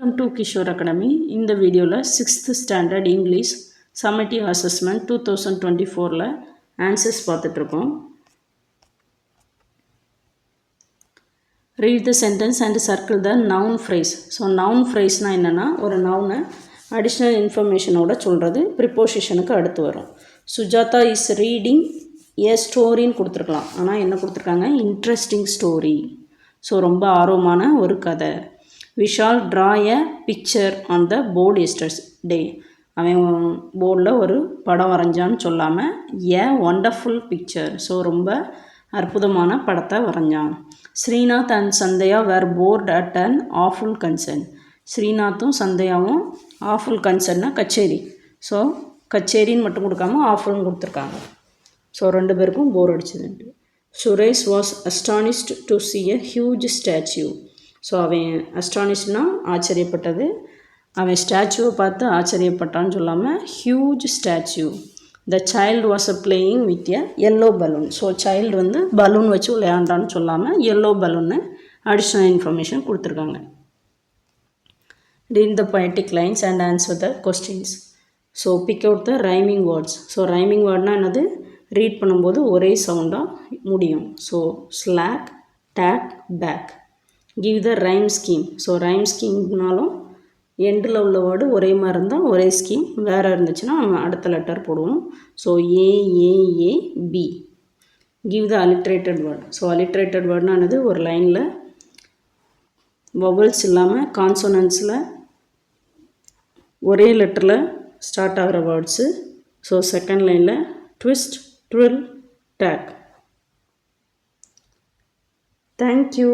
Welcome to Kishore Academy. இந்த வீடியோவில் 6th standard English summative assessment 2024ல் ஆன்சர்ஸ் பார்த்துட்ருக்கோம். Read the sentence and circle the noun phrase. So noun phrase-னா என்னென்னா ஒரு நவுனை அடிஷ்னல் இன்ஃபர்மேஷனோட சொல்கிறது ப்ரிப்போசிஷனுக்கு அடுத்து வரும். சுஜாதா இஸ் ரீடிங் ஏ ஸ்டோரின்னு கொடுத்துருக்கலாம். ஆனால் என்ன கொடுத்துருக்காங்க? Interesting story. ஸோ ரொம்ப ஆர்வமான ஒரு கதை. Vishal draw a picture on the board yesterday. அவன் போர்டில் ஒரு படம் வரைஞ்சான்னு சொல்லாமல் ஏ ஒண்டர்ஃபுல் பிக்சர். ஸோ ரொம்ப அற்புதமான படத்தை வரைஞ்சான். Srinath and Santhaiah were bored at an awful concern. ஸ்ரீநாத்தும் சந்தையாவும் ஆஃபுல் கன்சர்னா கச்சேரி. ஸோ கச்சேரின்னு மட்டும் கொடுக்காம ஆஃபுல்னு கொடுத்துருக்காங்க. ஸோ ரெண்டு பேருக்கும் போர் அடிச்சதுன்ட்டு. Suresh was astonished to see a huge statue. So அவன் அஸ்டானிஷ்னா ஆச்சரியப்பட்டது. அவன் ஸ்டாச்சுவை பார்த்து ஆச்சரியப்பட்டான்னு சொல்லாமல் huge statue. The child was playing with a yellow balloon. So child வந்து பலூன் வச்சு விளையாண்டான்னு சொல்லாமல் எல்லோ பலூன்னு அடிஷ்னல் இன்ஃபர்மேஷன் கொடுத்துருக்காங்க. Read the poetic lines and answer the questions. So pick out the rhyming words. So rhyming wordனா என்னது? Read பண்ணும்போது ஒரே சவுண்டாக முடியும். So slack, take, bag. Give the rhyme scheme. So rhyme ஸ்கீம்னாலும் எண்டில் உள்ள வேர்டு ஒரே மாதிரி இருந்தால் ஒரே ஸ்கீம், வேறு இருந்துச்சுன்னா நம்ம அடுத்த லெட்டர் போடுவோம். So A A A B. Give the alliterated word. So alliterated வேர்டுனா என்னது? ஒரு லைனில் வவல்ஸ் இல்லாமல் கான்சோனன்ஸில் ஒரே லெட்டரில் ஸ்டார்ட் ஆகிற வேர்ட்ஸு. ஸோ செகண்ட் லைனில் twist, drill, take. Thank you.